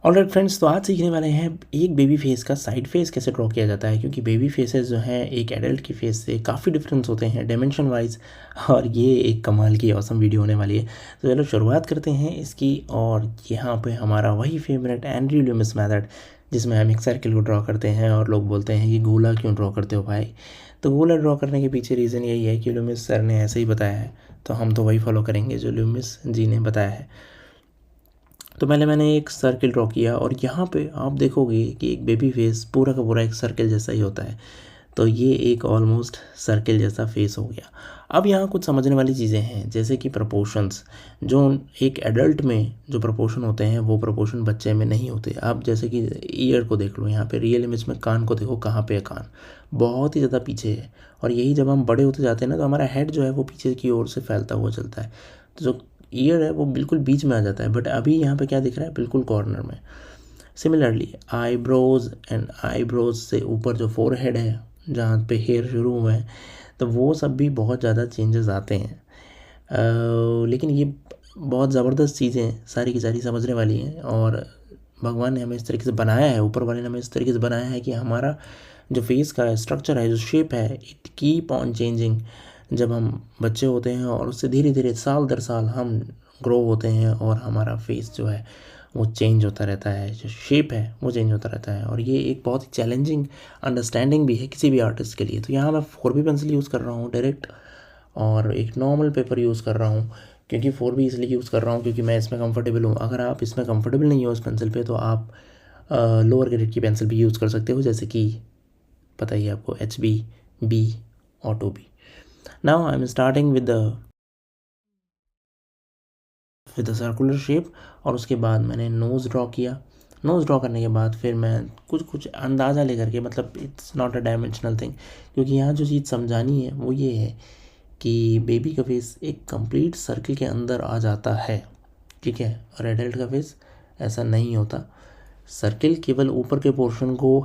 Alright friends, तो आज सीखने वाले हैं एक बेबी फेस का साइड फेस कैसे ड्रॉ किया जाता है, क्योंकि बेबी फेसेस जो हैं एक एडल्ट की फेस से काफ़ी डिफरेंस होते हैं डायमेंशन वाइज। और ये एक कमाल की औसम वीडियो होने वाली है। तो चलो शुरुआत करते हैं इसकी। और यहाँ पे हमारा वही फेवरेट एंड्रयू लुमिस मेथड, जिसमें हम एक सर्किल को ड्रॉ करते हैं और लोग बोलते हैं कि गोला क्यों ड्रॉ करते हो भाई। तो गोला ड्रॉ करने के पीछे रीज़न यही है कि लुमिस सर ने ऐसे ही बताया है, तो हम तो वही फॉलो करेंगे जो लुमिस जी ने बताया है। तो पहले मैंने एक सर्किल ड्रॉ किया और यहाँ पे आप देखोगे कि एक बेबी फेस पूरा का पूरा एक सर्किल जैसा ही होता है। तो ये एक ऑलमोस्ट सर्किल जैसा फेस हो गया। अब यहाँ कुछ समझने वाली चीज़ें हैं, जैसे कि प्रपोर्शंस। जो एक एडल्ट में जो प्रपोर्शन होते हैं वो प्रपोर्शन बच्चे में नहीं होते। आप जैसे कि ईयर को देख लो, यहाँ पे रियल इमेज में कान को देखो, कहाँ पे है कान, बहुत ही ज़्यादा पीछे है। और यही जब हम बड़े होते जाते हैं ना, तो हमारा हेड जो है वो पीछे की ओर से फैलता हुआ चलता है। तो जो ईयर है वो बिल्कुल बीच में आ जाता है, बट अभी यहाँ पे क्या दिख रहा है, बिल्कुल कॉर्नर में। सिमिलरली आईब्रोज एंड आईब्रोज से ऊपर जो फोरहेड है, जहाँ पे हेयर शुरू हुए हैं, तो वो सब भी बहुत ज़्यादा चेंजेस आते हैं। लेकिन ये बहुत ज़बरदस्त चीज़ें सारी की सारी समझने वाली हैं। और भगवान ने हमें इस तरीके से बनाया है, ऊपर वाले ने हमें इस तरीके से बनाया है कि हमारा जो फेस का स्ट्रक्चर है, जो शेप है, इट कीप ऑन चेंजिंग। जब हम बच्चे होते हैं और उससे धीरे धीरे साल दर साल हम ग्रो होते हैं और हमारा फेस जो है वो चेंज होता रहता है, जो शेप है वो चेंज होता रहता है। और ये एक बहुत ही चैलेंजिंग अंडरस्टैंडिंग भी है किसी भी आर्टिस्ट के लिए। तो यहाँ मैं 4B पेंसिल यूज़ कर रहा हूँ डायरेक्ट, और एक नॉर्मल पेपर यूज़ कर रहा हूँ। क्योंकि 4B इसलिए यूज़ कर रहा हूँ क्योंकि मैं इसमें कंफर्टेबल हूँ। अगर आप इसमें कंफर्टेबल नहीं हो इस पेंसिल पे, तो आप लोअर ग्रेड की पेंसिल भी यूज़ कर सकते हो, जैसे कि पता ही है आपको HB, B और 2B। Now I am starting with the circular shape. और उसके बाद मैंने नोज़ ड्रॉ किया। नोज़ ड्रॉ करने के बाद फिर मैं कुछ कुछ अंदाज़ा लेकर के, मतलब it's not a dimensional thing, क्योंकि यहाँ जो चीज़ समझानी है वो ये है कि बेबी का फेस एक कंप्लीट सर्किल के अंदर आ जाता है, ठीक है, और एडल्ट का फेस ऐसा नहीं होता। सर्किल केवल ऊपर के पोर्शन को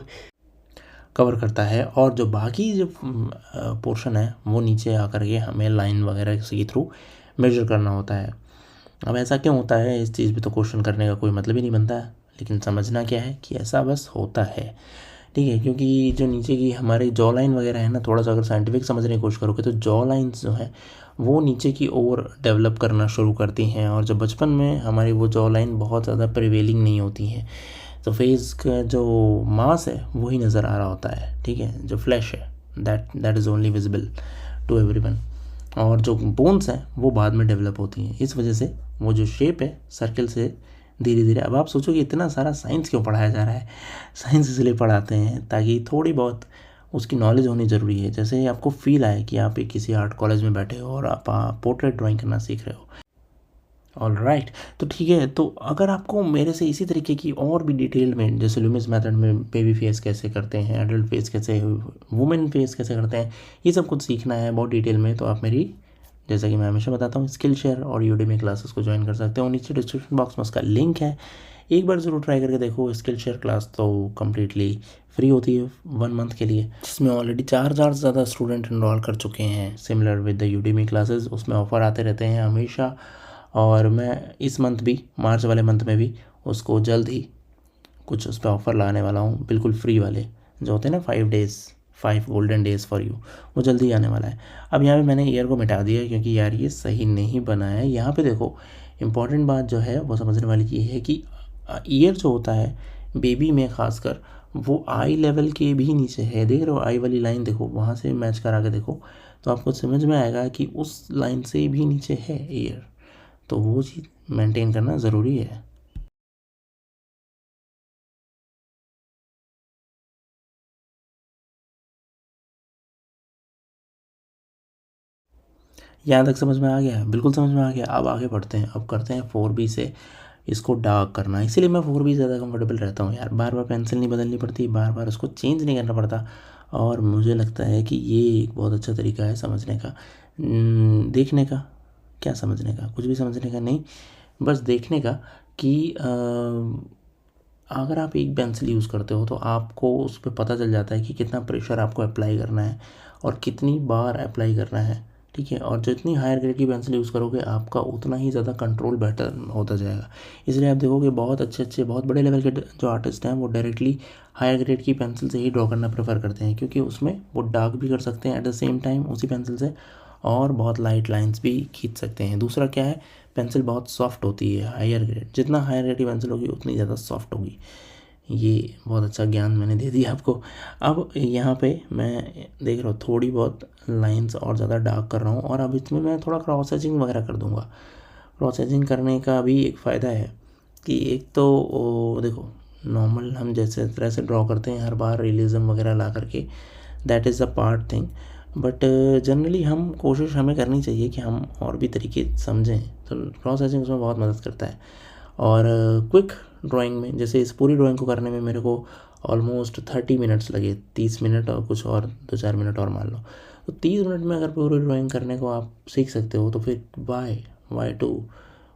कवर करता है, और जो बाकी जो पोर्शन है वो नीचे आकर के हमें लाइन वगैरह के थ्रू मेजर करना होता है। अब ऐसा क्यों होता है, इस चीज़ पे तो क्वेश्चन करने का कोई मतलब ही नहीं बनता है, लेकिन समझना क्या है कि ऐसा बस होता है, ठीक है। क्योंकि जो नीचे की हमारी जॉ लाइन वगैरह है ना, थोड़ा सा अगर साइंटिफिक समझने की कोशिश करोगे तो जॉ लाइन्स जो है वो नीचे की ओर डेवलप करना शुरू करती हैं। और जब बचपन में हमारी वो जॉ लाइन बहुत ज़्यादा प्रिवेलिंग नहीं होती हैं, तो फेस का जो मास है वही नज़र आ रहा होता है, ठीक है। जो फ्लैश है that is only visible to everyone. और जो बोन्स हैं वो बाद में डेवलप होती हैं। इस वजह से वो जो शेप है सर्किल से धीरे धीरे, अब आप सोचो कि इतना सारा साइंस क्यों पढ़ाया जा रहा है। साइंस इसलिए पढ़ाते हैं ताकि थोड़ी बहुत उसकी नॉलेज होनी ज़रूरी है। जैसे आपको फील आए कि आप एक किसी आर्ट कॉलेज में बैठे हो और आप पोर्ट्रेट ड्राइंग करना सीख रहे हो। ऑल राइट, तो ठीक है। तो अगर आपको मेरे से इसी तरीके की और भी डिटेल में, जैसे लुमिस मेथड में बेबी फेस कैसे करते हैं, एडल्ट फेस कैसे, वुमेन फेस कैसे करते हैं, ये सब कुछ सीखना है बहुत डिटेल में, तो आप मेरी, जैसा कि मैं हमेशा बताता हूँ, स्किल शेयर और यूडेमी क्लासेस को ज्वाइन कर सकते हो। नीचे डिस्क्रिप्शन बॉक्स में उसका लिंक है, एक बार ज़रूर ट्राई करके देखो। स्किल शेयर क्लास तो कम्प्लीटली फ्री होती है 1 मंथ के लिए, जिसमें ऑलरेडी 4,000 से ज़्यादा स्टूडेंट इनरोल कर चुके हैं। Similar with the Udemy classes, उसमें ऑफ़र आते रहते हैं हमेशा। और मैं इस मंथ भी, मार्च वाले मंथ में भी उसको जल्द ही कुछ उस पर ऑफ़र लाने वाला हूँ, बिल्कुल फ्री वाले जो होते हैं ना, 5 days, 5 golden days for you, वो जल्दी आने वाला है। अब यहाँ पे मैंने ईयर को मिटा दिया है क्योंकि यार ये सही नहीं बना है। यहाँ पे देखो, इम्पॉर्टेंट बात जो है वो समझने वाली ये है कि ईयर जो होता है बेबी में ख़ासकर, वो आई लेवल के भी नीचे है। देख रहे हो आई वाली लाइन, देखो वहाँ से मैच करा के देखो, तो आपको समझ में आएगा कि उस लाइन से भी नीचे है ईयर। तो वो चीज़ मेंटेन करना ज़रूरी है। यहाँ तक समझ में आ गया? बिल्कुल समझ में आ गया। अब आगे बढ़ते हैं, अब करते हैं 4B से इसको डार्क करना। इसीलिए मैं 4B ज़्यादा कंफर्टेबल रहता हूँ यार, बार बार पेंसिल नहीं बदलनी पड़ती, बार बार उसको चेंज नहीं करना पड़ता। और मुझे लगता है कि ये एक बहुत अच्छा तरीका है समझने का, देखने का। क्या समझने का, कुछ भी समझने का नहीं, बस देखने का कि अगर आप एक पेंसिल यूज़ करते हो तो आपको उस पर पता चल जाता है कि कितना प्रेशर आपको अप्लाई करना है और कितनी बार अप्लाई करना है, ठीक है। और जितनी हायर ग्रेड की पेंसिल यूज़ करोगे आपका उतना ही ज़्यादा कंट्रोल बेटर होता जाएगा। इसलिए आप देखोगे बहुत अच्छे बहुत बड़े लेवल के जो आर्टिस्ट हैं वो डायरेक्टली हायर ग्रेड की पेंसिल से ही ड्रॉ करना प्रेफर करते हैं, क्योंकि उसमें वो डार्क भी कर सकते हैं एट द सेम टाइम उसी पेंसिल से, और बहुत लाइट लाइंस भी खींच सकते हैं। दूसरा क्या है, पेंसिल बहुत सॉफ्ट होती है हायर ग्रेड, जितना हायर ग्रेड की पेंसिल होगी उतनी ज़्यादा सॉफ्ट होगी। ये बहुत अच्छा ज्ञान मैंने दे दिया आपको। अब यहाँ पे मैं देख रहा हूँ थोड़ी बहुत लाइंस और ज़्यादा डार्क कर रहा हूँ, और अब इसमें मैं थोड़ा क्रॉस एचिंग वगैरह कर दूँगा। क्रॉस एचिंग करने का भी एक फ़ायदा है कि एक तो देखो, नॉर्मल हम जैसे तरह से ड्रॉ करते हैं हर बार रियलिज्म वगैरह ला करके, that is a part thing, but generally हम कोशिश हमें करनी चाहिए कि हम और भी तरीके समझें, तो क्रॉस एचिंग उसमें बहुत मदद करता है। और क्विक ड्राइंग में, जैसे इस पूरी ड्राइंग को करने में मेरे को ऑलमोस्ट 30 मिनट्स लगे, 30 मिनट और कुछ और 2-4 मिनट और मान लो, तो 30 मिनट में अगर पूरी ड्राइंग करने को आप सीख सकते हो तो फिर why to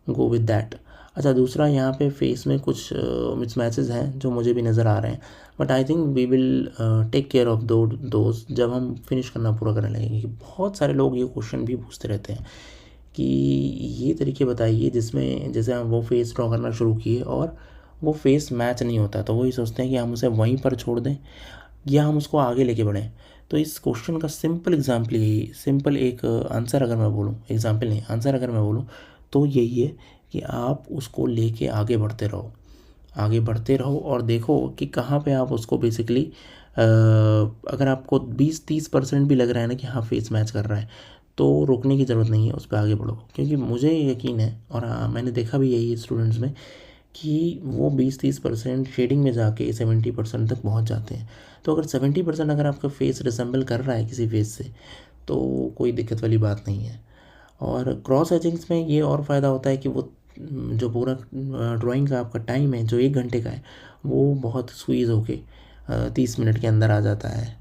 go with that. अच्छा, दूसरा यहाँ पे फेस में कुछ मिसमैचेस हैं जो मुझे भी नज़र आ रहे हैं, but I think we will take care of those जब हम फिनिश करना पूरा करने लगेंगे। कि बहुत सारे लोग ये क्वेश्चन भी पूछते रहते हैं कि ये तरीके बताइए जिसमें जैसे हम वो फेस ड्रॉ करना शुरू किए और वो फेस मैच नहीं होता, तो वही सोचते हैं कि हम उसे वहीं पर छोड़ दें या हम उसको आगे लेके बढ़ें। तो इस क्वेश्चन का सिंपल एग्जाम्पल यही, सिंपल एक आंसर अगर मैं बोलूँ, एग्जाम्पल नहीं आंसर अगर मैं बोलूँ, तो यही है कि आप उसको लेके आगे बढ़ते रहो, आगे बढ़ते रहो और देखो कि कहाँ पे आप उसको बेसिकली अगर आपको 20-30% भी लग रहा है ना कि हाँ फेस मैच कर रहा है, तो रुकने की ज़रूरत नहीं है, उस पर आगे बढ़ो। क्योंकि मुझे यकीन है और हाँ मैंने देखा भी यही स्टूडेंट्स में कि वो 20-30% शेडिंग में जाके 70% तक पहुंच जाते हैं। तो अगर 70% अगर आपका फेस रिसेंबल कर रहा है किसी फेस से, तो कोई दिक्कत वाली बात नहीं है। और क्रॉस एचिंग्स में ये और फ़ायदा होता है कि वो जो पूरा ड्राइंग का आपका टाइम है जो 1 घंटे का है, वो बहुत स्क्वीज़ होके 30 मिनट के अंदर आ जाता है।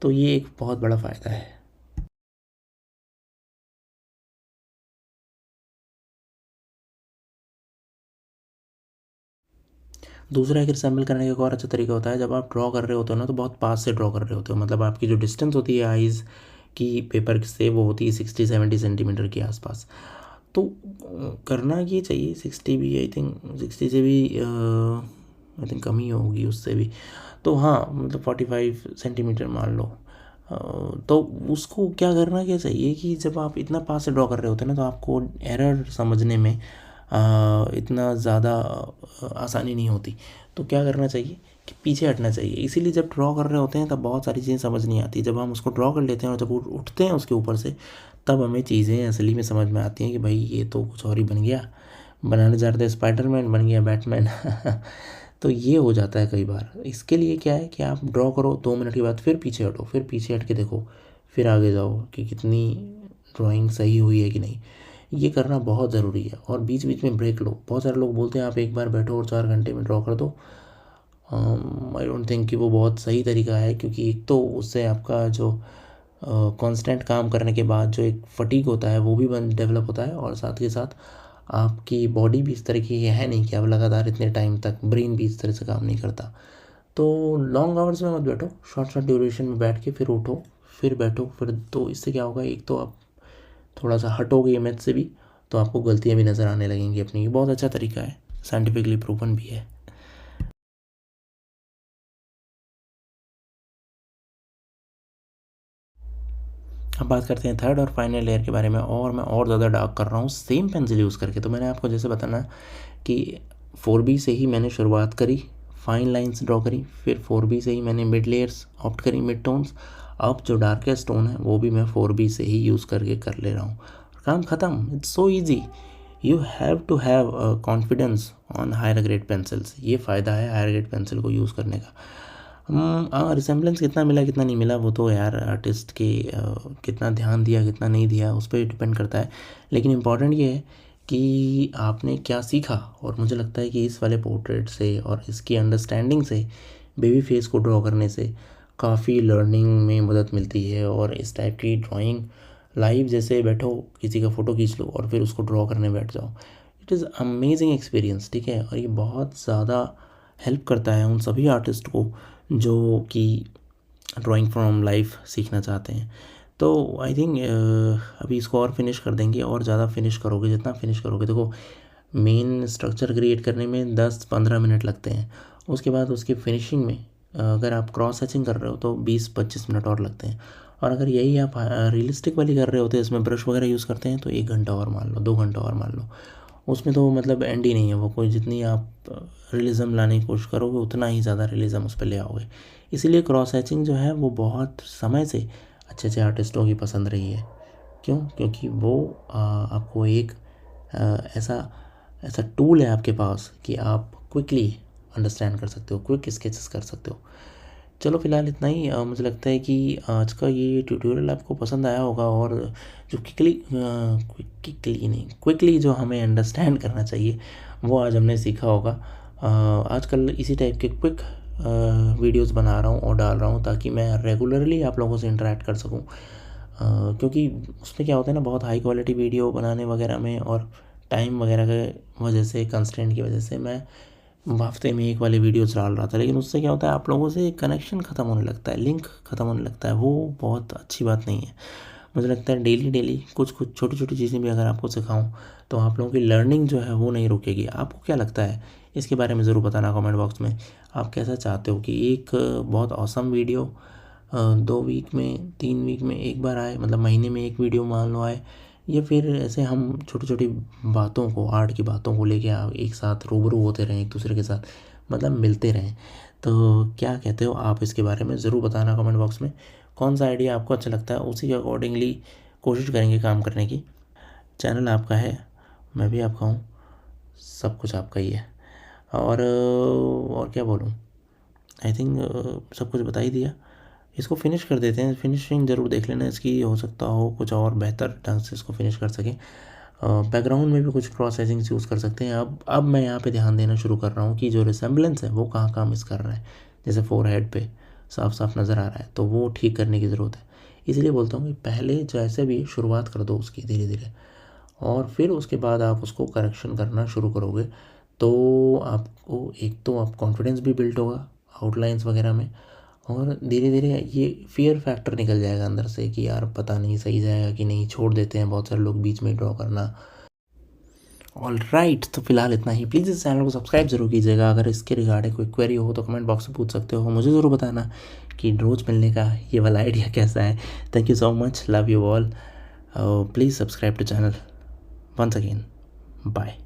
तो ये एक बहुत बड़ा फ़ायदा है। दूसरा एक रिसेंबल करने का एक और अच्छा तरीका होता है, जब आप ड्रॉ कर रहे होते हो ना तो बहुत पास से ड्रॉ कर रहे होते हो, मतलब आपकी जो डिस्टेंस होती है आइज़ की पेपर से वो होती है 60-70 सेंटीमीटर के आसपास। तो करना ये चाहिए 60 भी, आई थिंक 60 से भी आई थिंक कम ही होगी उससे भी, तो हाँ मतलब 45 सेंटीमीटर मान लो। तो उसको क्या चाहिए कि जब आप इतना पास से ड्रॉ कर रहे होते हैं ना, तो आपको एरर समझने में इतना ज़्यादा आसानी नहीं होती। तो क्या करना चाहिए कि पीछे हटना चाहिए। इसीलिए जब ड्रॉ कर रहे होते हैं तब बहुत सारी चीज़ें समझ नहीं आती, जब हम उसको ड्रॉ कर लेते हैं और जब उठते हैं उसके ऊपर से, तब हमें चीज़ें असली में समझ में आती हैं कि भाई ये तो कुछ और ही बन गया, बनाने जा रहे थे स्पाइडरमैन बन गया बैटमैन। तो ये हो जाता है कई बार। इसके लिए क्या है कि आप ड्रॉ करो, 2 मिनट के बाद फिर पीछे हटो, फिर पीछे हट के देखो, फिर आगे जाओ कि कितनी ड्राइंग सही हुई है कि नहीं। ये करना बहुत ज़रूरी है और बीच बीच में ब्रेक लो। बहुत सारे लोग बोलते हैं आप एक बार बैठो और 4 घंटे में ड्रॉ कर दो। आई डोंट थिंक कि वो बहुत सही तरीका है, क्योंकि एक तो उससे आपका जो कांस्टेंट काम करने के बाद जो एक फटीग होता है वो भी बन डेवलप होता है, और साथ के साथ आपकी बॉडी भी इस तरीके की है नहीं कि आप लगातार इतने टाइम तक, ब्रेन भी इस तरह से काम नहीं करता। तो लॉन्ग आवर्स में मत बैठो, शॉर्ट शॉर्ट ड्यूरेशन में बैठ के फिर उठो, फिर बैठो, फिर तो इससे क्या होगा, एक तो आप थोड़ा सा हटोगे इमेज से भी, तो आपको गलतियाँ भी नज़र आने लगेंगी अपनी। ये बहुत अच्छा तरीका है, साइंटिफिकली प्रूवन भी है। अब बात करते हैं थर्ड और फाइनल लेयर के बारे में, और मैं और ज़्यादा डार्क कर रहा हूँ सेम पेंसिल यूज़ करके। तो मैंने आपको जैसे बताना कि 4B से ही मैंने शुरुआत करी, फाइन लाइंस ड्रॉ करी, फिर 4B से ही मैंने मिड लेयर्स ऑप्ट करी, मिड टोन्स। अब जो डार्केस्ट टोन है वो भी मैं 4B से ही यूज़ करके कर ले रहा हूँ, काम ख़त्म। It's so easy. You have to have confidence on higher grade pencils. ये फ़ायदा है हायर ग्रेड पेंसिल को यूज़ करने का। रिसेम्बलेंस कितना मिला कितना नहीं मिला वो तो यार आर्टिस्ट के कितना ध्यान दिया कितना नहीं दिया उस पर डिपेंड करता है, लेकिन इम्पॉर्टेंट ये है कि आपने क्या सीखा। और मुझे लगता है कि इस वाले पोर्ट्रेट से और इसकी अंडरस्टैंडिंग से, बेबी फेस को ड्रॉ करने से काफ़ी लर्निंग में मदद मिलती है। और इस टाइप की ड्राइंग लाइव जैसे बैठो, किसी का फ़ोटो खींच लो और फिर उसको ड्रॉ करने बैठ जाओ, इट इज़ अमेजिंग एक्सपीरियंस, ठीक है। और ये बहुत ज़्यादा हेल्प करता है उन सभी आर्टिस्ट को जो कि ड्राइंग फ्रॉम लाइफ सीखना चाहते हैं। तो आई थिंक अभी इसको और फिनिश कर देंगे, और ज़्यादा फिनिश करोगे, जितना फिनिश करोगे, देखो मेन स्ट्रक्चर क्रिएट करने में 10-15 मिनट लगते हैं, उसके बाद उसकी फिनिशिंग में अगर आप क्रॉस हैचिंग कर रहे हो तो 20-25 मिनट और लगते हैं, और अगर यही आप रियलिस्टिक वाली कर रहे होते हैं, इसमें ब्रश वगैरह यूज़ करते हैं, तो 1 घंटा और मान लो, 2 घंटा और मान लो। उसमें तो मतलब एंड ही नहीं है वो, कोई जितनी आप रियलिज़म लाने की कोशिश करोगे उतना ही ज़्यादा रियलिज़म उस पर ले आओगे। इसीलिए क्रॉस हैचिंग जो है वो बहुत समय से अच्छे अच्छे आर्टिस्टों की पसंद रही है। क्यों? क्योंकि वो आपको एक ऐसा ऐसा टूल है आपके पास कि आप क्विकली अंडरस्टैंड कर सकते हो, क्विक स्केचेस कर सकते हो। चलो फिलहाल इतना ही। मुझे लगता है कि आज का ये ट्यूटोरियल आपको पसंद आया होगा, और जो क्विकली नहीं, क्विकली जो हमें अंडरस्टैंड करना चाहिए वो आज हमने सीखा होगा। आजकल इसी टाइप के क्विक वीडियोस बना रहा हूँ और डाल रहा हूँ, ताकि मैं रेगुलरली आप लोगों से इंटरेक्ट कर सकूँ। क्योंकि उसमें क्या होता है ना, बहुत हाई क्वालिटी वीडियो बनाने वगैरह में और टाइम वगैरह के वजह से, कंस्ट्रेंट की वजह से मैं हफ्ते में एक वाली वीडियोस डाल रहा था, लेकिन उससे क्या होता है, आप लोगों से कनेक्शन ख़त्म होने लगता है, लिंक ख़त्म होने लगता है, वो बहुत अच्छी बात नहीं है। मुझे लगता है डेली डेली कुछ कुछ छोटी छोटी चीज़ें भी अगर आपको सिखाऊं तो आप लोगों की लर्निंग जो है वो नहीं रुकेगी। आपको क्या लगता है इसके बारे में ज़रूर बताना कमेंट बॉक्स में। आप कैसा चाहते हो कि एक बहुत औसम वीडियो 2 वीक में, 3 वीक में एक बार आए, मतलब महीने में एक वीडियो मान लो आए, या फिर ऐसे हम छोटी छोटी बातों को, आर्ट की बातों को लेके एक साथ रूबरू होते रहें, एक दूसरे के साथ मतलब मिलते रहें। तो क्या कहते हो आप इसके बारे में ज़रूर बताना कमेंट बॉक्स में। कौन सा आइडिया आपको अच्छा लगता है, उसी के अकॉर्डिंगली कोशिश करेंगे काम करने की। चैनल आपका है, मैं भी आपका हूँ, सब कुछ आपका ही है। और क्या बोलूँ, आई थिंक सब कुछ बता ही दिया। इसको फिनिश कर देते हैं, फिनिशिंग ज़रूर देख लेना इसकी, हो सकता हो कुछ और बेहतर ढंग से इसको फिनिश कर सकें। बैकग्राउंड में भी कुछ क्रॉस हैचिंग यूज़ कर सकते हैं। अब मैं यहाँ पे ध्यान देना शुरू कर रहा हूँ कि जो रिसेम्बलेंस है वो कहाँ कहाँ मिस कर रहा है। जैसे फोरहेड पे साफ साफ नज़र आ रहा है, तो वो ठीक करने की ज़रूरत है। इसलिए बोलता हूँ कि पहले जैसे भी शुरुआत कर दो उसकी धीरे धीरे, और फिर उसके बाद आप उसको करेक्शन करना शुरू करोगे, तो आपको एक तो आप कॉन्फिडेंस भी बिल्ड होगा आउटलाइंस वगैरह में, और धीरे धीरे ये फियर फैक्टर निकल जाएगा अंदर से कि यार पता नहीं सही जाएगा कि नहीं, छोड़ देते हैं बहुत सारे लोग बीच में ड्रॉ करना। ऑल राइट, तो फिलहाल इतना ही। प्लीज़ इस चैनल को सब्सक्राइब जरूर कीजिएगा। अगर इसके रिगार्डिंग कोई क्वेरी हो तो कमेंट बॉक्स में पूछ सकते हो, मुझे ज़रूर बताना कि रोज़ मिलने का ये वाला आइडिया कैसा है। Thank you so much, love you all, please subscribe to channel once again, bye.